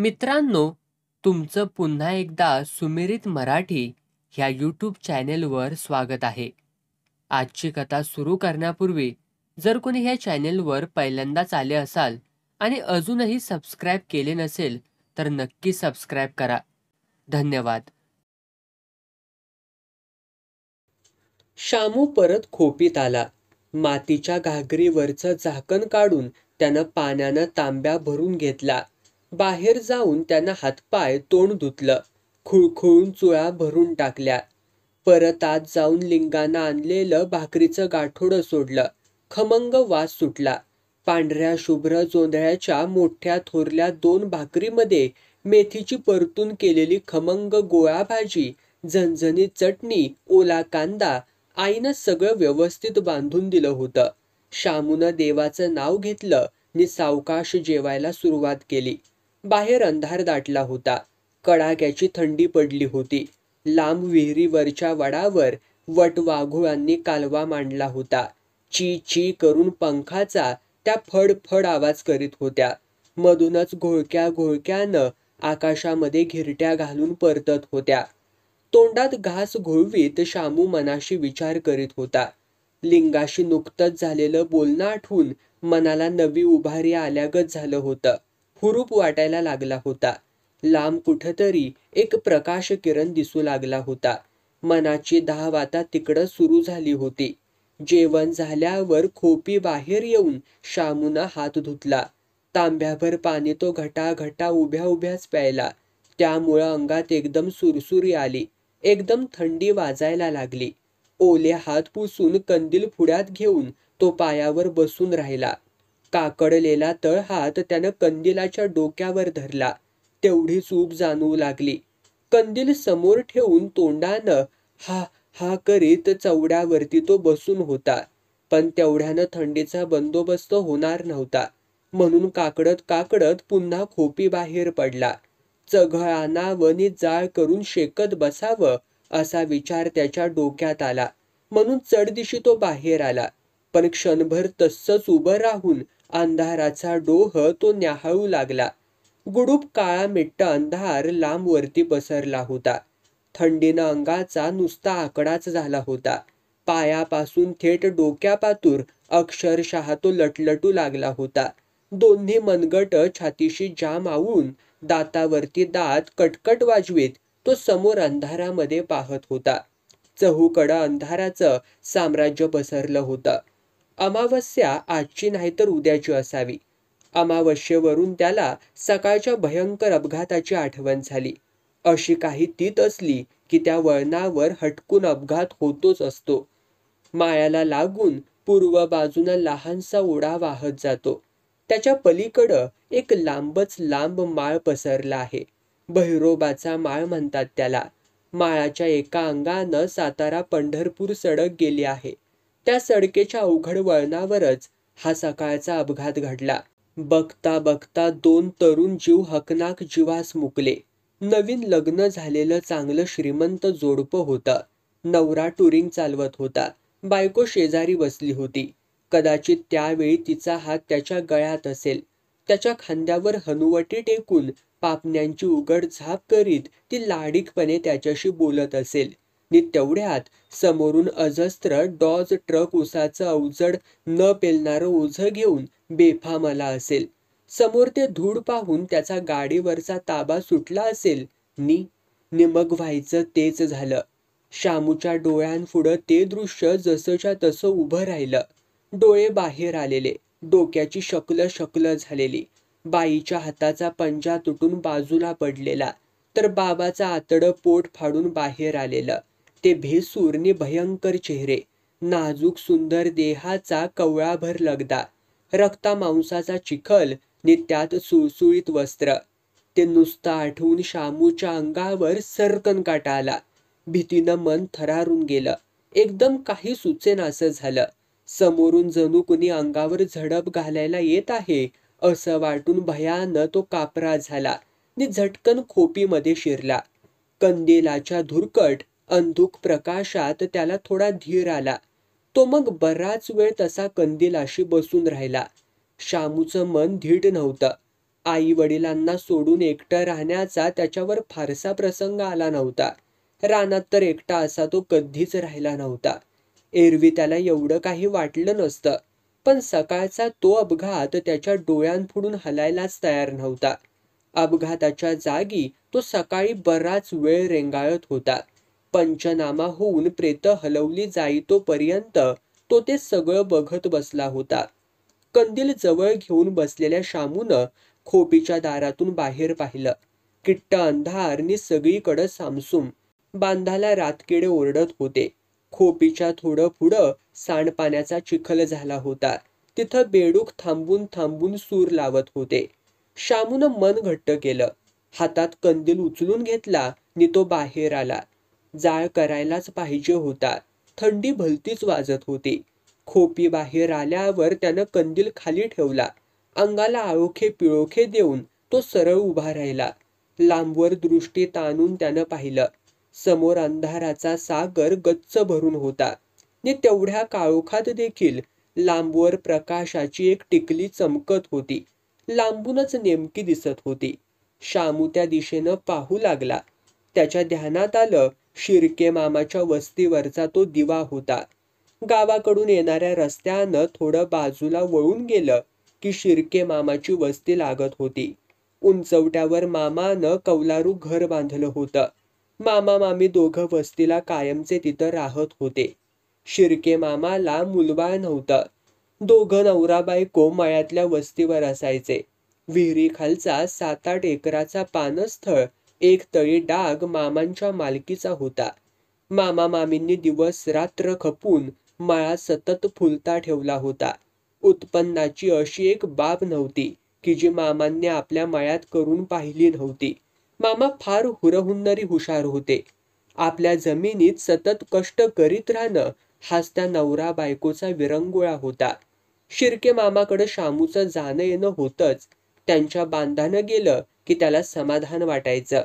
मित्रांनो, तुमचं पुन्हा एकदा सुमिरित मराठी ह्या यूट्यूब चॅनेलवर स्वागत आहे. आजची कथा सुरू करण्यापूर्वी जर कोणी ह्या चॅनेलवर पहिल्यांदाच आले असाल आणि अजूनही सबस्क्राईब केले नसेल तर नक्की सबस्क्राईब करा. धन्यवाद. शामू परत खोपीत आला. मातीच्या घागरीवरचं झाकण काढून त्यानं पाण्यानं तांब्या भरून घेतला. बाहेर जाऊन त्यानं हातपाय तोंड धुतलं. खुळखुळून चुळा भरून टाकल्या. परत आत जाऊन लिंगानं आणलेलं भाकरीचं गाठोडं सोडलं. खमंग वास सुटला. पांढऱ्या शुभ्र जोंधळ्याच्या मोठ्या थोरल्या 2 भाकरीमध्ये मेथीची परतून केलेली खमंग गोळा भाजी, झणझणीत चटणी, ओला कांदा, आईनं सगळं व्यवस्थित बांधून दिलं होतं. शामूनं देवाचं नाव घेतलं नि सावकाश जेवायला सुरुवात केली. बाहेर अंधार दाटला होता. कडाक्याची थंडी पडली होती. लांब विहिरीवरच्या वडावर वटवाघुळांनी कालवा मांडला होता. ची ची करून पंखाचा त्या फडफड आवाज करीत होत्या. मधूनच घोळक्या घोळक्यानं आकाशामध्ये घिरट्या घालून परतत होत्या. तोंडात घास घोळवीत शामू मनाशी विचार करीत होता. लिंगाशी नुकतंच झालेलं बोलणं आठवून मनाला नवी उभारी आल्यागत झालं होतं. हुरूप वाटायला लागला होता. लांब कुठंतरी एक प्रकाश किरण दिसू लागला होता. मनाची धाव आता तिकडं सुरू झाली होती. जेवण झाल्यावर खोपी बाहेर येऊन शामूनं हात धुतला. तांब्याभर पाणी तो घटाघटा उभ्या उभ्याच प्यायला. त्यामुळं अंगात एकदम सुरसुरी आली. एकदम थंडी वाजायला लागली. ओले हात पुसून कंदील पुढ्यात घेऊन तो पायावर बसून राहिला. काकडलेला तळहात त्यानं कंदिलाच्या डोक्यावर धरला. तेवढीच ऊब जाणवू लागली. कंदील समोर ठेवून तोंडानं हा हा करीत चवड्यावरती तो बसून होता. पण तेवढ्यानं थंडीचा बंदोबस्त होणार नव्हता. म्हणून काकडत काकडत पुन्हा खोपी बाहेर पडला. चघळ आणावं नि जाळ करून शेकत बसावं असा विचार त्याच्या डोक्यात आला. म्हणून चढदिशी तो बाहेर आला. पण क्षणभर तस्सच उभं राहून अंधाराचा डोह तो न्याहाळू लागला. गुडूप काळा मिट्ट अंधार लांब वरती पसरला होता. थंडीनं अंगाचा नुसता आकडाच झाला होता. पायापासून थेट डोक्यापातूर अक्षरशः तो लटलटू लागला होता. दोन्ही मनगट छातीशी जाम आवळून दातावरती दात कटकट वाजवीत तो समोर अंधारामध्ये पाहत होता. चहूकडं अंधाराचं साम्राज्य पसरलं होतं. अमावस्या आजची नाही तर उद्याची असावी. अमावस्येवरून त्याला सकाळच्या भयंकर अपघाताची आठवण झाली. अशी काही तीत असली की त्या वळणावर हटकून अपघात होतोच असतो. माळ्याला लागून पूर्व बाजूनं लहानसा ओढा वाहत जातो. त्याच्या पलीकडं एक लांबच लांब माळ पसरला आहे. भैरोबाचा माळ म्हणतात त्याला. माळाच्या एका अंगानं सातारा पंढरपूर सडक गेली आहे. त्या सडकेच्या अवघड वळणावरच हा सकाळचा अपघात घडला. बघता बघता 2 तरुण जीव हकनाक जीवास मुकले. नवीन लग्न झालेलं चांगलं श्रीमंत जोडपं होतं. नवरा टुरिंग चालवत होता. बायको शेजारी बसली होती. कदाचित त्यावेळी तिचा हात त्याच्या गळ्यात असेल. त्याच्या खांद्यावर हनुवटी टेकून पापण्यांची उघड झाप करीत ती लाडीकपणे त्याच्याशी बोलत असेल. नि तेवढ्यात समोरून अजस्त्र डॉज ट्रक उसाचं अवजड न पेलणारं ओझं घेऊन बेफाम आला असेल. समोर ते धूळ पाहून त्याचा गाडीवरचा ताबा सुटला असेल. नि मग व्हायचं तेच झालं. शामूच्या डोळ्यांपुढं ते दृश्य जसंच्या तसं उभं राहिलं. डोळे बाहेर आलेले, डोक्याची शकल झालेली, बाईच्या हाताचा पंजा तुटून बाजूला पडलेला, तर बाबाचा आतडं पोट फाडून बाहेर आलेलं. ते भेसूर नि भयंकर चेहरे, नाजूक सुंदर देहाचा कवळाभर लगदा, रक्ता मांसाचा चिखल नि त्यात सुळसुळीत वस्त्र. ते नुसतं आठवून शामूच्या अंगावर सर्कन काटा आला. भीतीनं मन थरारून गेलं. एकदम काही सुचेनासं झालं. समोरून जणू कुणी अंगावर झडप घालायला येत आहे असं वाटून भयानं तो कापरा झाला नि झटकन खोपीमध्ये शिरला. कंदिलाच्या धुरकट अंधुक प्रकाशात त्याला थोडा धीर आला. तो मग बराच वेळ तसा कंदिलाशी बसून राहिला. शामूचं मन धीट नव्हतं. आई वडिलांना सोडून एकटं राहण्याचा त्याच्यावर फारसा प्रसंग आला नव्हता. रानात तर एकटा असा तो कधीच राहिला नव्हता. एरवी त्याला एवढं काही वाटलं नसतं, पण सकाळचा तो अपघात त्याच्या डोळ्यांपुढून हलायलाच तयार नव्हता. अपघाताच्या जागी तो सकाळी बराच वेळ रेंगाळत होता. पंचनामा होऊन प्रेतं हलवली जाईतोपर्यंत तो ते सगळं बघत बसला होता. कंदील जवळ घेऊन बसलेल्या शामूनं खोपीच्या दारातून बाहेर पाहिलं. किट्ट अंधार नि सगळीकडं सामसूम. बांधाला रातकिडे ओरडत होते. खोपीच्या थोडं पुढं सांडपाण्याचा चिखल झाला होता. तिथं बेडूक थांबून थांबून सूर लावत होते. शामूनं मन घट्ट केलं. हातात कंदील उचलून घेतला नि तो बाहेर आला. जाळ करायलाच पाहिजे होता. थंडी भलतीच वाजत होती. खोपी बाहेर आल्यावर त्यानं कंदील खाली ठेवला. अंगाला आळोखे पिळोखे देऊन तो सरळ उभा राहिला. लांबवर दृष्टी ताणून त्यानं पाहिलं. समोर अंधाराचा सागर गच्च भरून होता. नि तेवढ्या काळोखात देखील लांबवर प्रकाशाची एक टिकली चमकत होती. लांबूनच नेमकी दिसत होती. शामू त्या दिशेनं पाहू लागला. त्याच्या ध्यानात आलं, शिर्के मामाच्या वस्तीवरचा तो दिवा होता. गावाकडून येणाऱ्या रस्त्यानं थोडं बाजूला वळून गेलं की शिर्के मामाची वस्ती लागत होती. उंचवट्यावर मामानं कौलारू घर बांधलं होतं. मामा मामी दोघं वस्तीला कायमचे तिथं राहत होते. शिर्के मामाला मुलबाळ नव्हतं. दोघं नवरा बायको मळ्यातल्या वस्तीवर असायचे. विहिरीखालचा 7-8 एकराचा पानस्थळ एक तळी डाग मामांच्या मालकीचा होता. मामा मामींनी दिवस रात्र खपून मळा सतत फुलता ठेवला होता. उत्पन्नाची अशी एक बाब नव्हती की जी मामांनी आपल्या मळ्यात करून पाहिली नव्हती. मामा फार हुरहुन्नरी हुशार होते. आपल्या जमिनीत सतत कष्ट करीत राहणं हाच त्या नवरा बायकोचा विरंगुळा होता. शिर्के मामाकडं शामूचं जाणं येणं होतंच. त्यांच्या बांधानं गेलं की त्याला समाधान वाटायचं.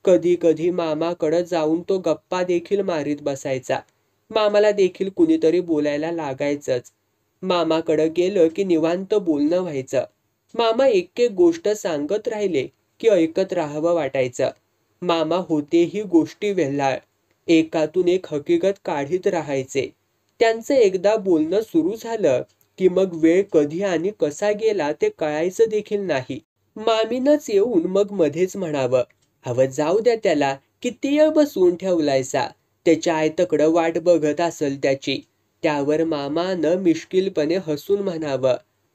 कधी कधी मामाकडं जाऊन तो गप्पा देखील मारीत बसायचा. मामाला देखील कुणीतरी बोलायला लागायचंच. मामाकडं गेलं की निवांत बोलणं व्हायचं. मामा एक गोष्ट सांगत राहिले की ऐकत राहावं वाटायचं. मामा होतेही गोष्टी वेल्हाळ. एकातून एक हकीकत काढीत राहायचे. त्यांचं एकदा बोलणं सुरू झालं की मग वेळ कधी आणि कसा गेला ते कळायचं देखील नाही. मामीनंच येऊन मग मध्येच म्हणावं, "अव जाऊ द्या त्याला, किती वेळ बसवून ठेवलायसा? त्याच्या आयतकडं वाट बघत असल त्याची." त्यावर मामानं मिश्किलपणे हसून म्हणावं,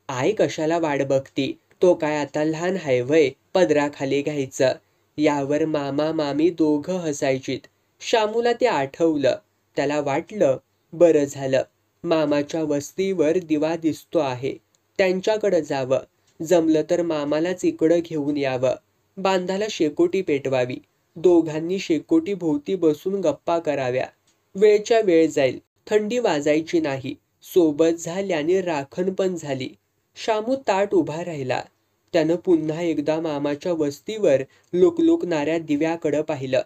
"आई कशाला वाट बघती? तो काय आता लहान हाय व्हय, पदराखाली घ्यायचं." यावर मामा मामी दोघं हसायचीत. शामूला ते आठवलं. त्याला वाटलं, बरं झालं, मामाच्या वस्तीवर दिवा दिसतो आहे. त्यांच्याकडं जावं. जमलं तर मामालाच इकडं घेऊन यावं. बांधाला शेकोटी पेटवावी. दोघांनी शेकोटी भोवती बसून गप्पा कराव्या. वेळच्या वेळ जाईल. थंडी वाजायची नाही. सोबत झाल्याने राखण पण झाली. शामू ताट उभा राहिला. त्यानं पुन्हा एकदा मामाच्या वस्तीवर लुकलुकणाऱ्या दिव्याकडं पाहिलं.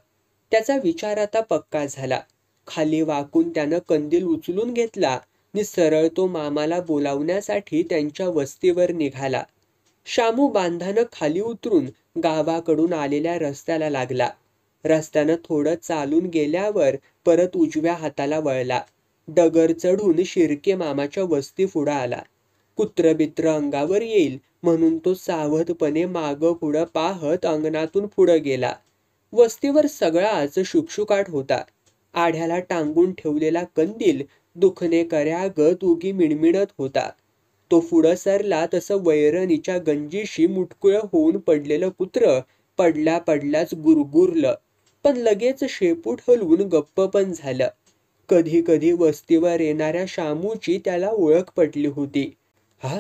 त्याचा विचार आता पक्का झाला. खाली वाकून त्यानं कंदील उचलून घेतला नि सरळ तो मामाला बोलावण्यासाठी त्यांच्या वस्तीवर निघाला. शामू बांधानं खाली उतरून गावाकडून आलेल्या रस्त्याला लागला. रस्त्यानं थोडं चालून गेल्यावर परत उजव्या हाताला वळला. डगर चढून शिर्के मामाच्या वस्ती पुढं आला. कुत्रबित्र अंगावर येईल म्हणून तो सावधपणे मागं पुढं पाहत अंगणातून पुढं गेला. वस्तीवर सगळाच शुकशुकाट होता. आढ्याला टांगून ठेवलेला कंदील दुखणेकऱ्यागत उगी मिणमिणत होता. तो पुढं सरला तसं वैरणीच्या गंजीशी मुटकुळं होऊन पडलेलं कुत्रं पडल्या पडल्याच गुरगुरलं, पण लगेच शेपूट हलवून गप्प पण झालं. कधी कधी वस्तीवर येणाऱ्या शामूची त्याला ओळख पटली होती. "हा,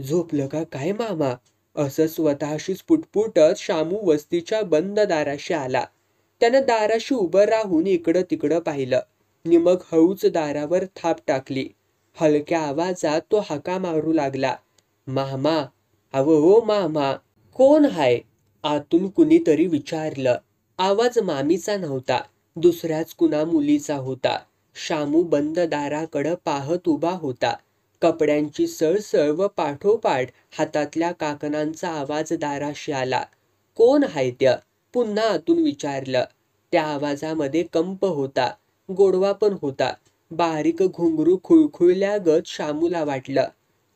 झोपलं का काय मामा?" असं स्वतःशीच पुटपुटत शामू वस्तीच्या बंद दाराशी आला. त्यानं दाराशी उभं राहून इकडं तिकडं पाहिलं नि मग हळूच दारावर थाप टाकली. हलक्या आवाजात तो हाका मारू लागला, "मामा, अव हो मामा." "कोण हाय?" आतून कुणीतरी विचारलं. आवाज मामीचा नव्हता, दुसऱ्याच कुणा मुलीचा होता. शामू बंद दाराकडं पाहत उभा होता. कपड्यांची सळसळ व पाठोपाठ हातातल्या काकणांचा आवाज दाराशी आला. कोण हाय त्या? पुन्हा आतून विचारलं. त्या आवाजामध्ये कंप होता, गोडवा पण होता. बारीक घुंगरू खुळखुळल्यागत शामूला वाटलं.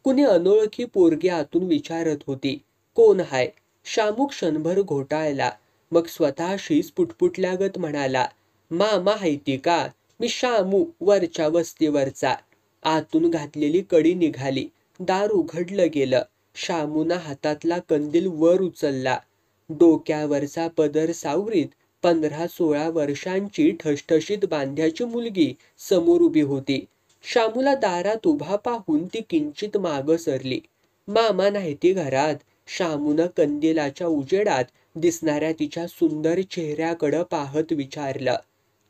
कुणी अनोळखी पोरगी आतून विचारत होती, कोण हाय? शामू क्षणभर घोटाळला. मग स्वतःशीच पुटपुटल्यागत म्हणाला, मामा हायती का? मी शामू, वरच्या वस्तीवरचा. आतून घातलेली कडी निघाली. दार उघडलं गेलं. शामूनं हातातला कंदील वर उचलला. डोक्यावरचा पदर सावरीत 15-16 वर्षांची ठसठशीत बांध्याची मुलगी समोर उभी होती. शामूला दारात उभा पाहून ती किंचित मागं सरली. मामा नाही ती घरात. शामूनं कंदिलाच्या उजेडात दिसणाऱ्या तिच्या सुंदर चेहऱ्याकडं पाहत विचारलं.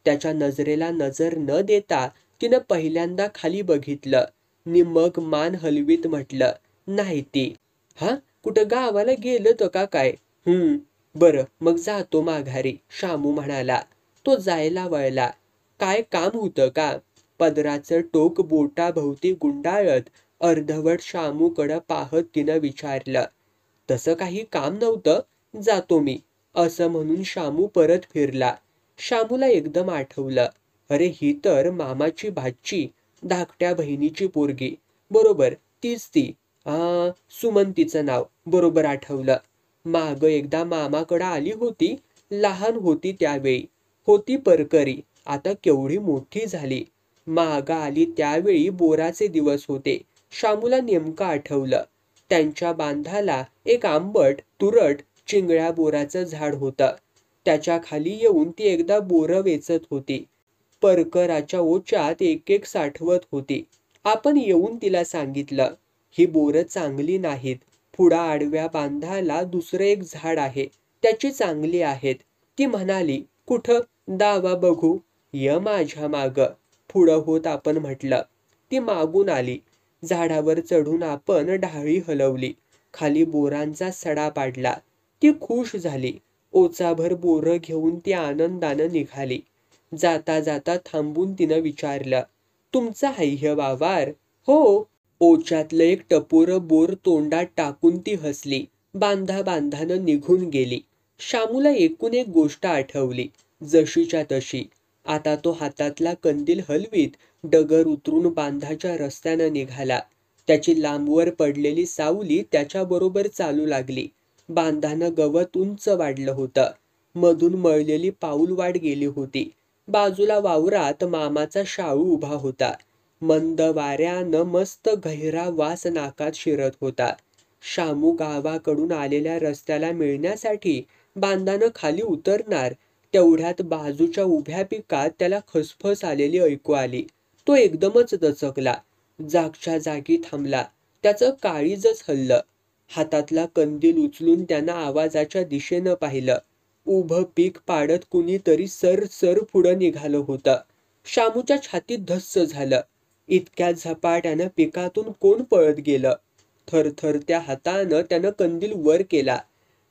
त्याच्या नजरेला नजर न देता तिनं पहिल्यांदा खाली बघितलं नि मग मान हलवीत म्हटलं, नाही ती. हा, कुठं गावाला गेलं का काय? बरं, मग जातो माघारी, शामू म्हणाला. तो जायला वळला. काय काम होतं का? पदराचं टोक बोटाभोवती गुंडाळत अर्धवट शामूकडं पाहत तिनं विचारलं. तसं काही काम नव्हतं, जातो मी, असं म्हणून शामू परत फिरला. शामूला एकदम आठवलं, अरे ही तर मामाची भाची, धाकट्या बहिणीची पोरगी. बरोबर, तीच ती. सुमन तिचं नाव. बरोबर आठवलं. माग एकदा मामाकडं आली होती, लहान होती त्यावेळी. होती परकरी, आता केवढी मोठी झाली. माग आली त्यावेळी बोराचे दिवस होते. शामूला नेमकं आठवलं. त्यांच्या बांधाला एक आंबट, तुरट, चिंगळ्या बोराचं झाड होतं. त्याच्या खाली येऊन ती एकदा बोरं वेचत होती. परकराच्या ओच्यात एक साठवत होती. आपण येऊन तिला सांगितलं, ही बोरं चांगली नाहीत. पुढं आडव्या बांधाला दुसरं एक झाड आहे, त्याची चांगली आहेत. ती म्हणाली, कुठं? दावा बघू. य माझ्या माग. पुढं होत आपण म्हटलं. ती मागून आली. झाडावर चढून आपण ढाळी हलवली. खाली बोरांचा सडा पाडला. ती खुश झाली. ओचाभर बोरं घेऊन ती आनंदानं निघाली. जाता जाता थांबून तिनं विचारलं, तुमचं आहे हे वावर? हो. ओच्यातलं एक टपोरं बोर तोंडात टाकून ती हसली. बांधानं निघून गेली. शामूला एकूण एक गोष्ट आठवली, जशीच्या तशी. आता तो हातातला कंदील हलवीत डगर उतरून बांधाच्या रस्त्यानं निघाला. त्याची लांबवर पडलेली सावली त्याच्याबरोबर चालू लागली. बांधानं गवत उंच वाढलं होतं. मधून मळलेली पाऊलवाट गेली होती. बाजूला वावरात मामाचा शाळू उभा होता. मंद वाऱ्यानं मस्त गहिरा वास नाकात शिरत होता. शामू गावाकडून आलेल्या रस्त्याला मिळण्यासाठी बांधानं खाली उतरणार तेवढ्यात बाजूच्या उभ्या पिकात त्याला खसफस आलेली ऐकू आली. तो एकदमच दचकला. जागच्या जागी थांबला. त्याचं काळीजच हललं. हातातला कंदील उचलून त्यानं आवाजाच्या दिशेनं पाहिलं. उभं पीक पाडत कुणीतरी सर पुढं निघालं होतं. शामूच्या छातीत धस्स झालं. इतक्या झपाट्यानं पिकातून कोण पळत गेलं? थरथरत्या हातानं त्यानं कंदील वर केला.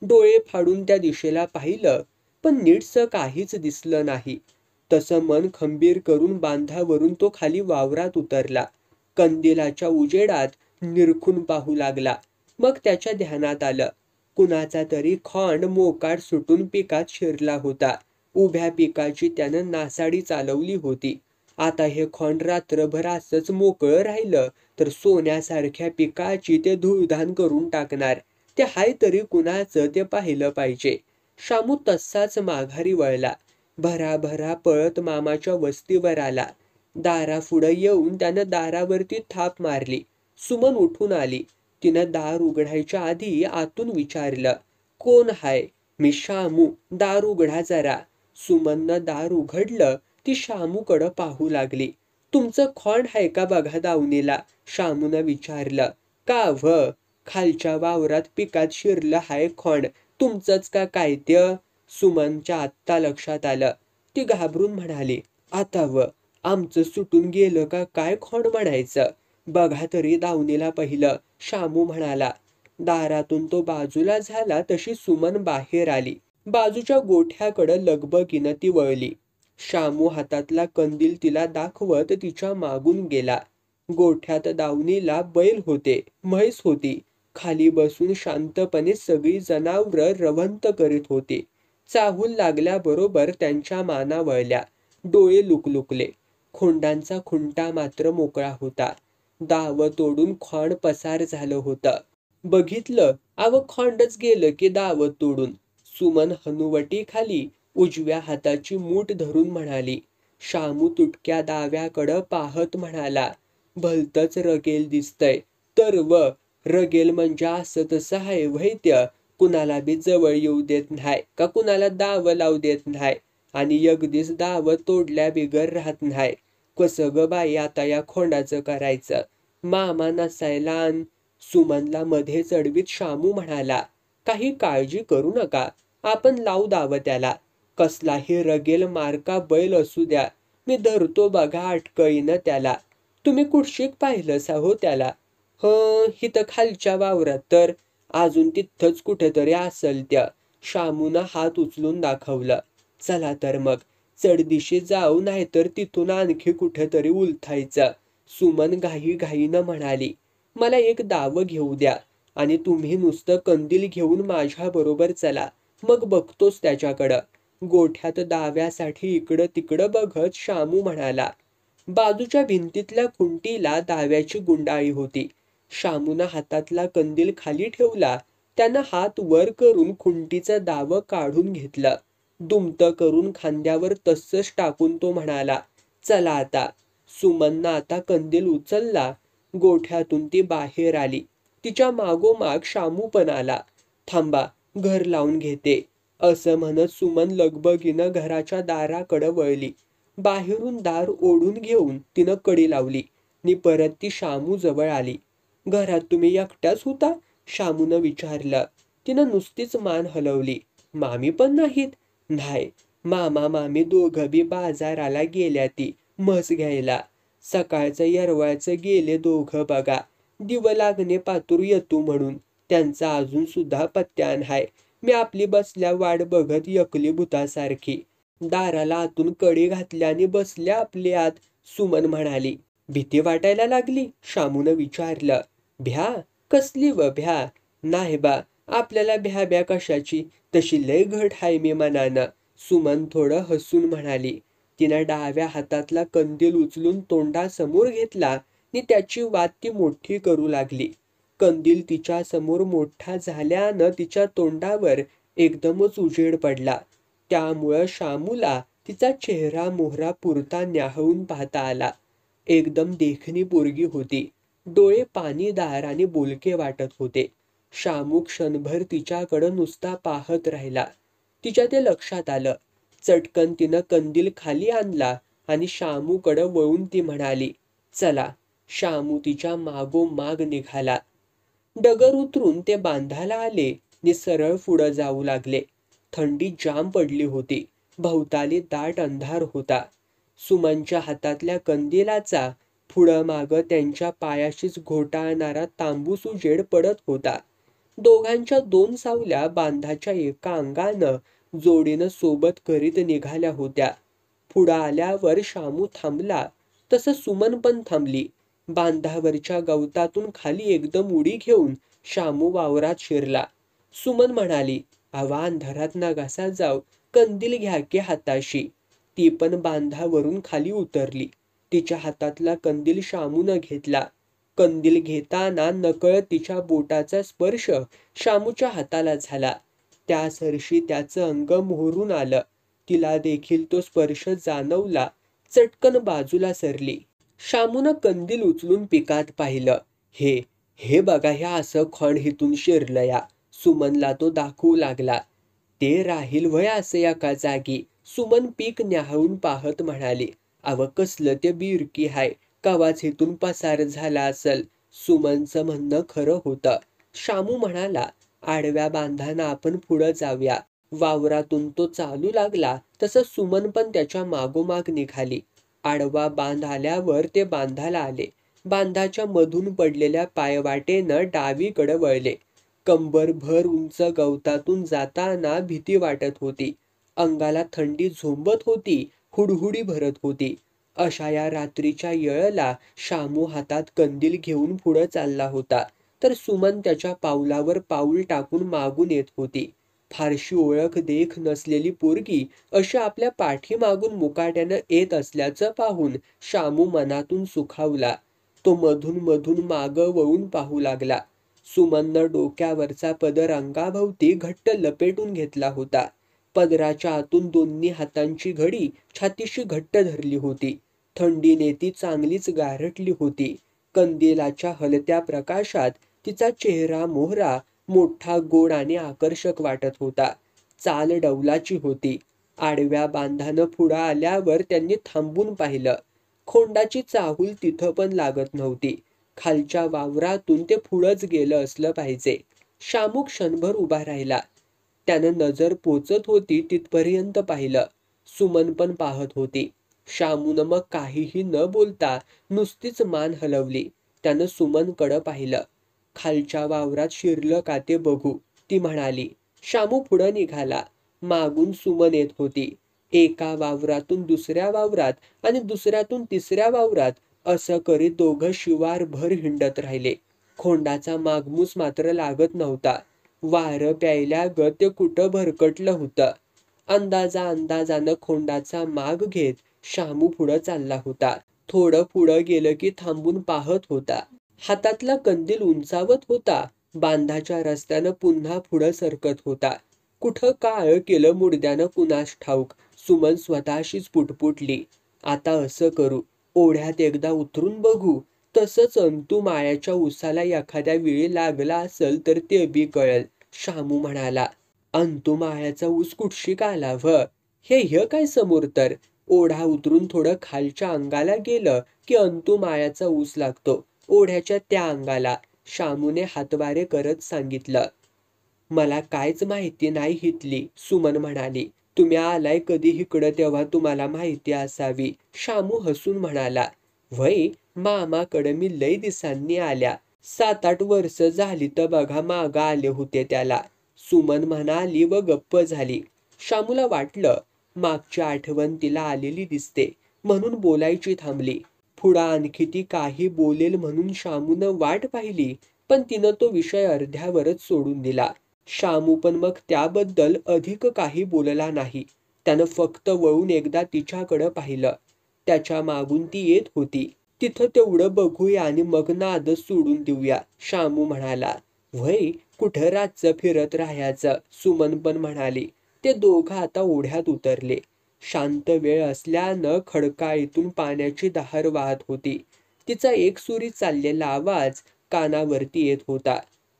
डोळे फाडून त्या दिशेला पाहिलं, पण नीटसं काहीच दिसलं नाही. तसं मन खंबीर करून बांधावरून तो खाली वावरात उतरला. कंदिलाच्या उजेडात निरखून पाहू लागला. मग त्याच्या ध्यानात आलं, कुणाचा तरी खोंड मोकाट सुटून पिकात शिरला होता. उभ्या पिकाची त्यानं नासाडी चालवली होती. आता हे खोंड रात्रभर असंच मोकळं राहिलं तर सोन्यासारख्या पिकाची ते धूळधान करून टाकणार. ते हाय तरी कुणाचं ते पाहिलं पाहिजे. शामू तसाच माघारी वळला. भराभरा पळत मामाच्या वस्तीवर आला. दारापुढं येऊन त्यानं दारावरती थाप मारली. सुमन उठून आली. तिनं दार उघडायच्या आधी आतून विचारलं, कोण हाय? मी शामू, दार उघडा जरा. सुमननं दार उघडलं. ती शामूकडं पाहू लागली. तुमचं खोंड हाय का बघा दावणीला? शामूनं विचारलं. का व्ह? खालच्या वावरात पिकात शिरलं हाय खोंड. तुमचंच का काय ते? सुमनच्या आत्ता लक्षात आलं. ती घाबरून म्हणाली, आता आमचं सुटून गेलं का काय खोंड म्हणायचं? बघा तरी दावणीला पहिलं, शामू म्हणाला. दारातून तो बाजूला झाला तशी सुमन बाहेर आली. बाजूच्या गोठ्याकडं लगबगीनं ती वळली. शामू हातातला कंदील तिला दाखवत तिच्या मागून गेला. गोठ्यात दावणीला बैल होते, म्हैस होती. खाली बसून शांतपणे सगळी जनावरं रवंथ करीत होती. चाहूल लागल्याबरोबर त्यांच्या माना वळल्या, डोळे लुकलुकले. खोंडांचा खुंटा मात्र मोकळा होता. दाव तोडून खोंड पसार झालं होतं. बघितलं, खोंडच गेलं की दाव तोडून. सुमन हनुवटीखाली उजव्या हाताची मूठ धरून म्हणाली. शामू तुटक्या दाव्याकडं पाहत म्हणाला, भलतंच रगेल दिसतंय. तर व रगेल म्हणजे असं तसं आहे वैद्य, कुणाला बी जवळ येऊ देत नाही का कुणाला दाव लावू देत नाही आणि अगदीच दाव तोडल्या बिगर राहत नाही. कसं ग बाई आता या खोंडाचं करायचं? मामा नसायला आण. सुमनला मध्ये चढवीत शामू म्हणाला, काही काळजी करू नका, आपण लावू दाव त्याला. कसलाही रगेल मारका बैल असू द्या, मी धरतो बघा अटकळीनं त्याला. तुम्ही कुठशीक पाहिलंसा हो त्याला? हिथं खालच्या वावरात तर. अजून तिथंच कुठेतरी असल त्या. शामूनं हात उचलून दाखवलं. चला तर मग, चढदिशी जाऊ नाही तर तिथून आणखी कुठेतरी उलथायचं. सुमन घाईघाईनं म्हणाली, मला एक दाव घेऊ द्या आणि तुम्ही नुसतं कंदील घेऊन माझ्याबरोबर चला, मग बघतोच त्याच्याकडं. गोठ्यात दाव्यासाठी इकडं तिकडं बघत शामू म्हणाला. बाजूच्या भिंतीतल्या खुंटीला दाव्याची गुंडाळी होती. शामूनं हातातला कंदील खाली ठेवला. त्यानं हात वर करून खुंटीचं दाव काढून घेतलं. दुमतं करून खांद्यावर तस्सच टाकून तो म्हणाला, चला आता. सुमननं आता कंदील उचलला. गोठ्यातून ती बाहेर आली. तिच्या मागोमाग शामू पण आला. थांबा, घर लावून घेते, असं म्हणत सुमन लगबगीनं घराच्या दाराकडं वळली. बाहेरून दार ओढून घेऊन तिनं कडी लावली नि परत ती शामू जवळ आली. घरात तुम्ही एकट्याच होता? शामूनं विचारलं. तिनं नुसतीच मान हलवली. मामी पण नाहीत? नाही, मामा मामी दोघं बी बाजाराला गेल्या ती म्हस घ्यायला. सकाळचं येरवाळचं गेले दोघं बघा. दिव लागणे पातूर येतो म्हणून. त्यांचा अजून सुद्धा पत्त्या नाही. मी आपली बसल्या वाट बघत एकली भूतासारखी. दाराला आतून कडी घातल्याने बसल्या आपली आत. सुमन म्हणाली. भीती वाटायला लागली? शामूनं विचारलं. भ्या? कसली व भ्या? नाही बा, आपल्याला भ्या भ्या कशाची, तशी लय घट हाय मी मनानं. सुमन थोडं हसून म्हणाली. तिनं डाव्या हातातला कंदील उचलून तोंडासमोर घेतला आणि त्याची वात ती मोठी करू लागली. कंदील तिच्या समोर मोठा झाल्यानं तिच्या तोंडावर एकदमच उजेड पडला. त्यामुळं शामूला तिचा चेहरा मोहरा पुरता न्याहाळून पाहता आला. एकदम देखणी पोरगी होती. डोळे पाणीदार आणि बोलके वाटत होते. शामू क्षणभर तिच्याकडं नुसता पाहत राहिला. तिच्या ते लक्षात आलं. चटकन तिनं कंदील खाली आणला आणि शामूकडं वळून ती म्हणाली, चला. शामू तिच्या मागोमाग निघाला. डगर उतरून ते बांधाला आले नि सरळ पुढं जाऊ लागले. थंडी जाम पडली होती. भोवताली दाट अंधार होता. सुमनच्या हातातल्या कंदिलाचा पुढं मागं त्यांच्या पायाशीच घोटाळणारा तांबूस उजेड पडत होता. दोघांच्या दोन सावल्या बांधाच्या एका अंगानं जोडीनं सोबत करीत निघाल्या होत्या. पुढं आल्यावर शामू थांबला, तसं सुमन पण थांबली. बांधावरच्या गवतातून खाली एकदम उडी घेऊन शामू वावरात शिरला. सुमन म्हणाली, अंधारात नगासा जाऊ, कंदील घ्या की हाताशी. ती पण बांधावरून खाली उतरली. तिच्या हातातला कंदील शामूनं घेतला. कंदील घेताना नकळत तिच्या बोटाचा स्पर्श शामूच्या हाताला झाला. त्या सरशी त्याचं अंग मोहरून आलं. तिला देखील तो स्पर्श जाणवला. चटकन बाजूला सरली. शामूनं कंदील उचलून पिकात पाहिलं. हे बघा, ह्या असं खोंड हिथून शिरलं या. सुमनला तो दाखवू लागला. ते राहील वय असं एका जागी. सुमन पीक न्याहाळून पाहत म्हणाली, कसलं ते बिरकी हाय, कवाच हिथून पसार झाला असल. सुमनचं म्हणणं खरं होतं. शामू म्हणाला, आडव्या बांधानं आपण पुढं जाऊया. वावरातून तो चालू लागला तसं सुमन पण त्याच्या मागोमाग निघाली. आडवा बांध आल्यावर ते बांधाला आले. बांधाच्या मधून पडलेल्या पायवाटेनं डावीकडे वळले. कंबरभर उंच गवतातून जाताना भीती वाटत होती. अंगाला थंडी झोंबत होती. हुडहुडी भरत होती. अशा या रात्रीच्या येळेला शामू हातात कंदील घेऊन पुढे चालला होता, तर सुमन त्याच्या पावलावर पाऊल टाकून मागून येत होती. फारशी ओळख देख नसलेली पोरगी अशी आपल्या पाठीमागून मुकाट्यानं येत असल्याचं पाहून शामू मनातून सुखावला. तो मधून मधून मागं वळून पाहू लागला. सुमननं डोक्यावरचा पदर अंगाभोवती घट्ट लपेटून घेतला होता. पदराच्या आतून दोन्ही हातांची घडी छातीशी घट्ट धरली होती. थंडीने ती चांगलीच गारठली होती. कंदिलाच्या हलत्या प्रकाशात तिचा चेहरा मोहरा मोठा, गोड आणि आकर्षक वाटत होता. चाल डौलाची होती. आडव्या बांधानं पुढं आल्यावर त्यांनी थांबून पाहिलं. खोंडाची चाहूल तिथं पण लागत नव्हती. खालच्या वावरातून ते पुढंच गेलं असलं पाहिजे. शामू क्षणभर उभा राहिला. त्यानं नजर पोचत होती तिथपर्यंत पाहिलं. सुमन पण पाहत होती. शामूनं मग काहीही न बोलता नुसतीच मान हलवली. त्यानं सुमनकडं पाहिलं. खालच्या वावरात शिरलं का ते बघू, ती म्हणाली. शामू पुढं निघाला. मागून सुमन येत होती. एका वावरातून दुसऱ्या वावरात आणि दुसऱ्यातून तिसऱ्या वावरात असं करीत दोघं शिवारभर हिंडत राहिले. खोंडाचा मागमूस मात्र लागत नव्हता. वारं प्यायल्यागत ते कुठं भरकटलं होतं. अंदाजानं खोंडाचा माग घेत शामू पुढं चालला होता. थोडं पुढं गेलं की थांबून पाहत होता. हातातला कंदील उंचावत होता. बांधाच्या रस्त्यानं पुन्हा पुढं सरकत होता. कुठं काळ केलं मुडद्यानं कुणास ठाऊक. सुमन स्वतःशीच पुटपुटली. आता असं करू, ओढ्यात एकदा उतरून बघू. तसंच अंतू माळ्याच्या उसाला एखाद्या वेळी लागला असल तर ते बी कळेल, शामू म्हणाला. अंतू माळ्याचा ऊस कुठशी आला व्ह? हे काय समोर तर. ओढा उतरून थोडं खालच्या अंगाला गेलं की अंतू माळ्याचा ऊस लागतो. ओढ्याच्या त्या अंगाला, शामूने हातवारे करत सांगितलं. मला कायच माहिती नाही हितली, सुमन म्हणाली. तुम्ही आलाय कधी इकडं तेव्हा तुम्हाला माहिती असावी, शामू हसून म्हणाला. व्हय, मामाकडं मी लय दिसांनी आल्या. 7-8 वर्ष झाली तर बघा मागं आले होते त्याला, सुमन म्हणाली व गप्प झाली. शामूला वाटलं मागची आठवण तिला आलेली दिसते, म्हणून बोलायची थांबली. पुढं आणखी ती काही बोलेल म्हणून शामूनं वाट पाहिली, पण तिनं तो विषय अर्ध्यावरच सोडून दिला. शामू पण मग त्याबद्दल अधिक काही बोलला नाही. त्यानं फक्त वळून एकदा तिच्याकडं पाहिलं. त्याच्या मागून ती येत होती. तिथं तेवढं बघूया आणि मग नादच सोडून देऊया, शामू म्हणाला. व्हय, कुठं रातचं फिरत राहायचं, सुमन पण म्हणाली. ते दोघं आता ओढ्यात उतरले. शांत वेळ असल्यानं खडकाळीतून पाण्याची धार वाहत होती. तिचा एकसुरी चाललेला आवाज कानावरती येत होता.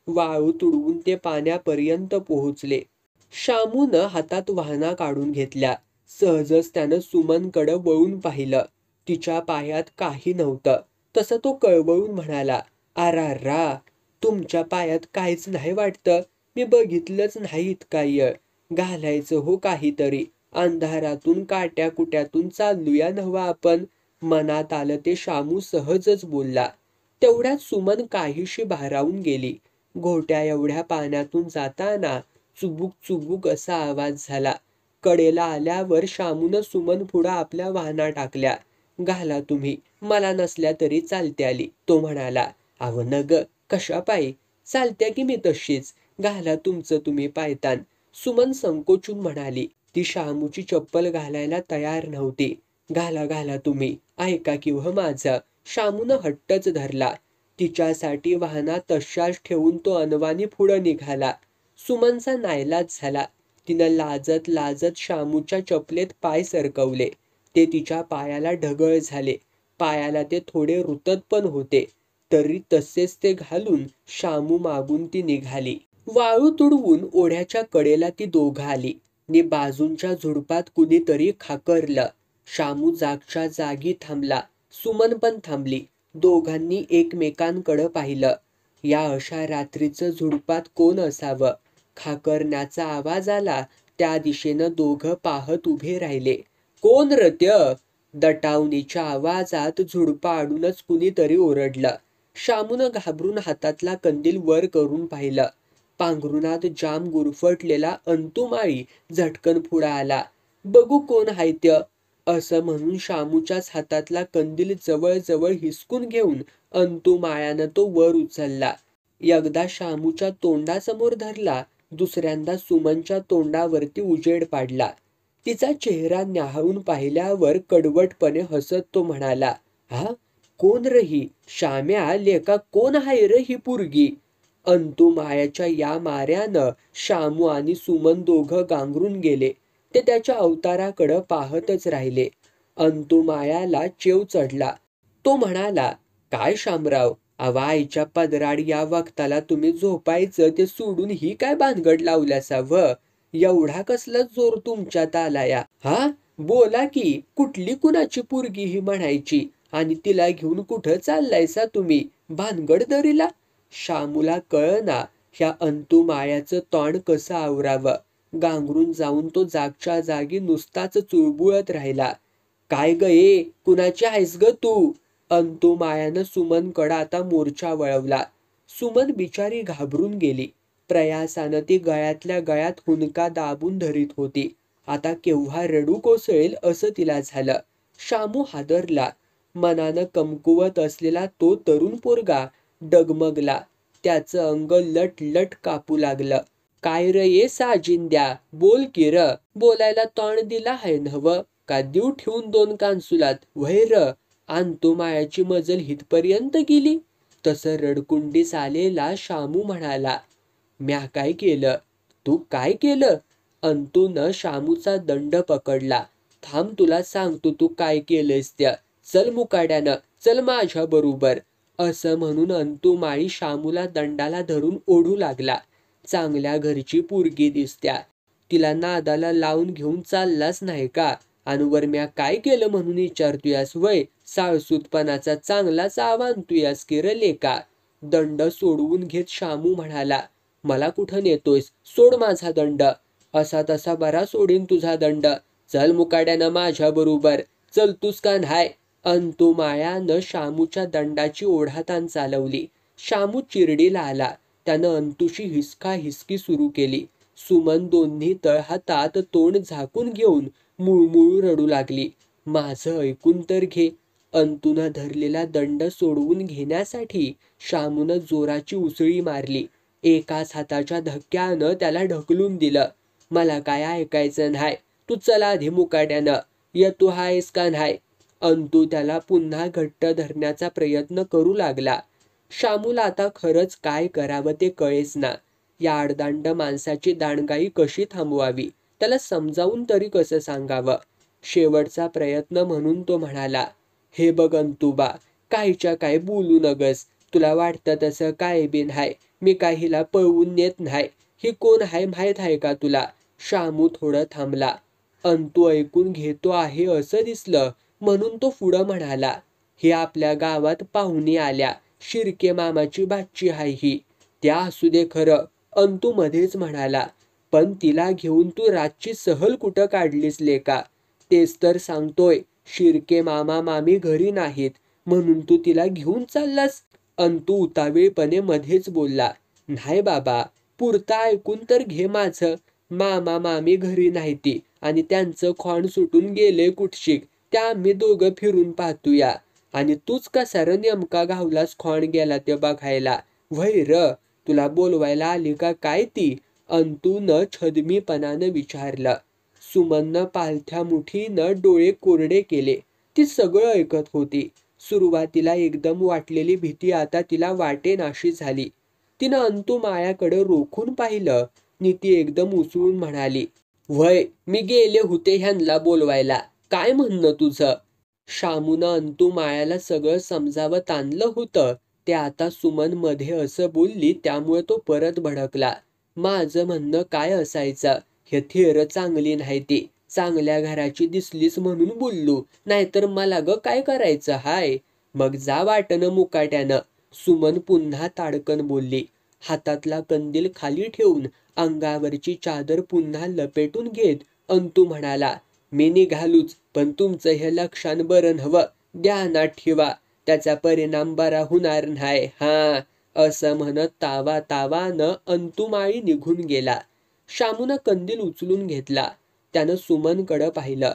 वाळू तुडवून ते पाण्यापर्यंत पोहोचले. शामूनं हातात वाहना काढून घेतल्या. सहजच त्यानं सुमनकडं वळून पाहिलं. तिच्या पायात काही नव्हतं. तसं तो कळवळून म्हणाला. आरारा, तुमच्या पायात काहीच नाही वाटतं. मी बघितलंच नाही इतका येळ. घालायचं हो काहीतरी. अंधारातून काट्या कुट्यातून चालूया नव्ह आपण. मनात आलं ते शामू सहजच बोलला. तेवढ्यात सुमन काहीशी भारावून गेली. घोट्या एवढ्या पाण्यातून जाताना चुबुक चुबुक असा आवाज झाला. कडेला आल्यावर शामूनं सुमन पुढं आपल्या वाहना टाकल्या. घाला तुम्ही, मला नसल्या तरी चालते आली, तो म्हणाला. अव नग, कशा पायी? चालत्या की मी तशीच. घाला तुमचं तुम्ही पायतान, सुमन संकोचून म्हणाली. ती शामूची चप्पल घालायला तयार नव्हती. घाला घाला तुम्ही, ऐका की व्ह माझं, शामूनं हट्टच धरला. तिच्यासाठी वाहना तशाच ठेवून तो अनवानी पुढं निघाला. सुमनचा नाईलाज झाला. तिनं लाजत लाजत शामूच्या चपलेत पाय सरकवले. ते तिच्या पायाला ढगळ झाले. पायाला ते थोडे रुतत पण होते. तरी तसेच ते घालून शामू मागून ती निघाली. वाळू तुडवून ओढ्याच्या कडेला ती दोघं आली. नि बाजूंच्या झुडपात कुणीतरी खाकरलं. शामू जागच्या जागी थांबला. सुमन पण थांबली. दोघांनी एकमेकांकडं पाहिलं. या अशा रात्रीचं झुडपात कोण असावं? खाकरण्याचा आवाज आला. त्या दिशेनं दोघं पाहत उभे राहिले. कोण रत्य? दटावणीच्या आवाजात झुडपाआडूनच कुणीतरी ओरडलं. शामूनं घाबरून हातातला कंदील वर करून पाहिलं. पांघरुणात जाम गुरफटलेला अंतुमाळी झटकन पुढं आला. बघू कोण हाय त्य, असं म्हणून शामूच्याच हातातला कंदील जवळ हिसकून घेऊन अंतुमायानं तो वर उचलला. एकदा शामूच्या तोंडासमोर धरला, दुसऱ्यांदा सुमनच्या तोंडावरती उजेड पाडला. तिचा चेहरा न्याहाळून पाहिल्यावर कडवटपणे हसत तो म्हणाला, हा कोण र ही? शाम्या लेका कोण आहे र ही पोरगी? अंतुमायाच्या या माऱ्यानं शामू आणि सुमन दोघं गांगरून गेले. ते त्याच्या अवताराकडं पाहतच राहिले. अंतुमायाला चेव चढला. तो म्हणाला, काय शामराव, अवा आईच्या पदराड या वक्ताला तुम्ही झोपायचं ते सोडून ही काय भानगड लावल्यासा व? एवढा कसला जोर तुमच्यात आलाया? हा बोला की, कुठली कुणाची पोरगी ही म्हणायची आणि तिला घेऊन कुठं चाललायसा तुम्ही भानगड दरीला? शामूला कळना ह्या अंतुमायाचं तोंड कसं आवरावं. गांगरून जाऊन तो जागच्या जागी नुसताच चुळबुळत राहिला. काय ग ये, कुणाची आहेस ग तू? अंतुमायानं सुमनकडं आता मोर्चा वळवला. सुमन बिचारी घाबरून गेली. प्रयासानं ती गळ्यातल्या गळ्यात हुंदका दाबून धरीत होती. आता केव्हा रडू कोसळेल असं तिला झालं. शामू हादरला. मनानं कमकुवत असलेला तो तरुण पोरगा डगमगला. त्याचं अंग लट कापू लागलं. काय र ये साजिंद्या, बोल की र. बोलायला तोंड दिला आहे नव्ह का देऊ ठेवून 2 कानसुलात? व्हय र, अंतुमायाची मजल हितपर्यंत गेली? तसं रडकुंडीस आलेला शामू म्हणाला, म्या काय केलं? तू काय केलं? अंतूनं शामूचा दंड पकडला. थांब तुला सांगतो तू काय केलंस त्या. चल मुकाड्यानं, चल माझ्या बरोबर. असं म्हणून अंतुमाई शामूला दंडाला धरून ओढू लागला. चांगल्या घरची पोरगी दिसत्या, तिला नादाला लावून घेऊन चाललाच नाही का? आणि वर म्या काय केलं म्हणून विचारतोयास वय? साळसूतपणाचा चांगलाच आव्हान तुयास की र लेका. दंड सोडवून घेत शामू म्हणाला, मला कुठं नेतोयस? सोड माझा दंड. असा तसा बरा सोडीन तुझा दंड. चल मुकाड्यानं माझ्या बरोबर. चलतूस का न्हाय? अंतुमायानं शामूच्या दंडाची ओढाताण चालवली. शामू चिरडीला आला. त्यानं अंतूशी हिसकी सुरू केली. सुमन दोन्ही तळहातात तोंड झाकून घेऊन मुळमुळू रडू लागली. माझं ऐकून तर घे. अंतूनं धरलेला दंड सोडवून घेण्यासाठी शामूनं जोराची उसळी मारली. एकाच हाताच्या धक्क्यानं त्याला ढकलून दिलं. मला काय ऐकायचं नाही. तू चला आधी मुकाट्यानं. येतो हायस का नाही? अंतू त्याला पुन्हा घट्ट धरण्याचा प्रयत्न करू लागला. शामूला आता खरंच काय करावं ते कळेच ना. या आडदांड माणसाची दांडगाई कशी थांबवावी, त्याला समजावून तरी कसं सांगावं. शेवटचा प्रयत्न म्हणून तो म्हणाला, हे बघ अंतुबा, काहीच्या काय बोलू नगस. तुला वाटतं तसं काय बी नाही. मी काहीला पळवून नेत नाही. ही कोण आहे माहीत आहे का तुला? शामू थोडं थांबला. अंतू ऐकून घेतो आहे असं दिसलं म्हणून तो पुढं म्हणाला, ही आपल्या गावात पाहुणी आल्या. शिर्के मामाची बाची आहे ही. त्या असू दे खरं, अंतू मध्येच म्हणाला. पण तिला घेऊन तू रातची सहल कुठं काढलीस लेका? तेच तर सांगतोय. शिर्के मामा मामी घरी नाहीत म्हणून तू तिला घेऊन चाललास? अंतू उतावीळपणे मध्येच बोलला. नाही बाबा, पुरता ऐकून तर घे माझं. मामा मामी घरी नाहीती आणि त्यांचं खोंड सुटून गेले कुठशिक. त्या आम्ही दोघं फिरून पाहतूया. आणि तूच कसा र नेमका गावलास खोंड गेला ते बघायला? व्हय र, तुला बोलवायला आली का काय ती? अंतूनं छदमीपणानं विचारलं. सुमननं पालथ्या मुठीनं डोळे कोरडे केले. ती सगळं ऐकत होती. सुरुवातीला एकदम वाटलेली भीती आता तिला वाटेनाशी झाली. तिनं अंतू मायाकडे रोखून पाहिलं. नीती एकदम उसळून म्हणाली, व्हय, मी गेले होते ह्यांना बोलवायला. काय म्हणणं तुझं? शामूनं अंतू मायाला सगळं समजावत आणलं होतं. ते आता सुमन मध्ये असं बोलली त्यामुळे तो परत भडकला. माझं म्हणणं काय असायचं, हे थेर चांगली नाही ती. चांगल्या घराची दिसलीस म्हणून बोललो, नाहीतर मला ग काय करायचं हाय? मग जा वाटणं मुकाट्यानं. सुमन पुन्हा ताडकन बोलली. हातातला कंदील खाली ठेवून अंगावरची चादर पुन्हा लपेटून घेत अंतू म्हणाला, मी निघालूच, पण तुमचं हे लक्षात बरं नव्हं. ध्यानात ठेवा, त्याचा परिणाम बरा होणार नाही. हा, असं म्हणत तावानं अंतुमाळी निघून गेला. शामूनं कंदील उचलून घेतला. त्यानं सुमनकडं पाहिलं.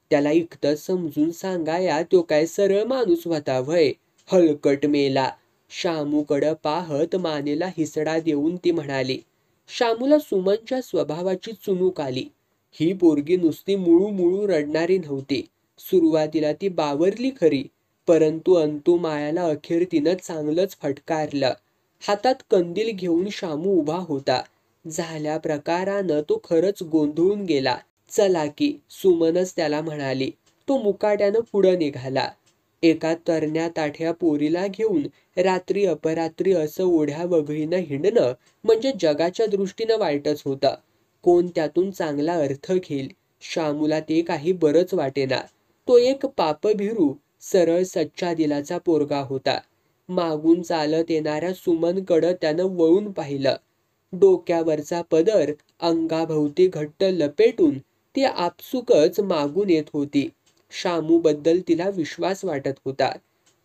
त्याला इतकंच समजून सांगाया तो काय सरळ माणूस होता व्हय, हलकट मेला. शामूकडं पाहत मानेला हिसडा देऊन ती म्हणाली. शामूला सुमनच्या स्वभावाची चुणूक आली. ही पोरगी नुसती मुळू मुळू रडणारी नव्हती. सुरुवातीला ती बावरली खरी, परंतु अंतू मायाला अखेर तिनं चांगलंच फटकारलं. हातात कंदील घेऊन शामू उभा होता. झाल्या प्रकारानं तो खरंच गोंधळून गेला. चला की, सुमनच त्याला म्हणाली. तो मुकाट्यानं पुढं निघाला. एका तरण्या ताठ्या पोरीला घेऊन रात्री अपरात्री असं ओढ्या वगळीनं हिंडणं म्हणजे जगाच्या दृष्टीनं वाईटच होतं. कोण त्यातून चांगला अर्थ घेईल? शामूला ते काही बरंच वाटेना. तो एक पापभिरू, सरळ सच्चा दिलाचा पोरगा होता. मागून चालत येणाऱ्या सुमनकडं त्यानं वळून पाहिलं. डोक्यावरचा पदर अंगाभोवती घट्ट लपेटून ती आपसुकच मागून येत होती. शामूबद्दल तिला विश्वास वाटत होता.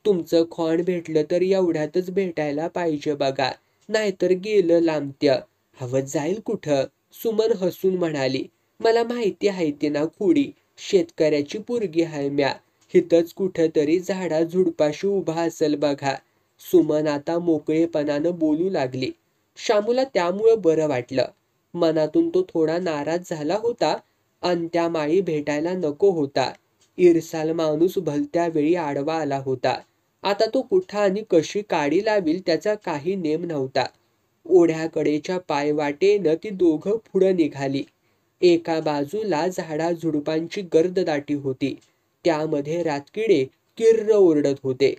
तुमचं खोंड भेटलं तर एवढ्यातच भेटायला पाहिजे बघा, नाहीतर गेलं लांबत्य. हवं जाईल कुठं? सुमन हसून म्हणाली. मला माहिती आहे ती ना खुडी, शेतकऱ्याची पोरगी आहे म्या. हिथंच कुठंतरी झाडा झुडपाशी उभा असेल बघा. सुमन आता मोकळेपणानं बोलू लागली. शामूला त्यामुळं बरं वाटलं. मनातून तो थोडा नाराज झाला होता. अंत्या माळी भेटायला नको होता. इरसाल माणूस भलत्या वेळी आडवा आला होता. आता तो कुठं आणि कशी काडी लावील त्याचा काही नेम नव्हता. ओढ्याकडेच्या पायवाटेनं ती दोघं पुढं निघाली. एका बाजूला झाडाझुडपांची गर्ददाटी होती. त्यामध्ये रातकिडे किर्र ओरडत होते.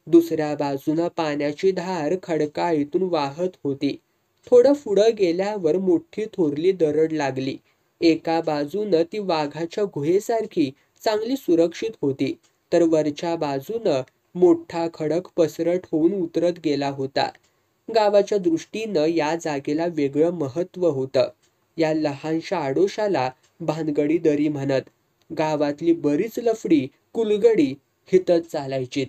दुसऱ्या बाजूनं पाण्याची धार खडकाळीतून वाहत होती. थोडं पुढं गेल्यावर मोठी थोरली दरड लागली. एका बाजूनं ती वाघाच्या गुहेसारखी चांगली सुरक्षित होती, तर वरच्या बाजूनं मोठा खडक पसरट होऊन उतरत गेला होता. गावाच्या दृष्टीनं या जागेला वेगळं महत्त्व होतं. या लहानशा आडोशाला भानगडी दरी म्हणत. गावातली बरीच लफडी कुलगडी हिथंच चालायचीत.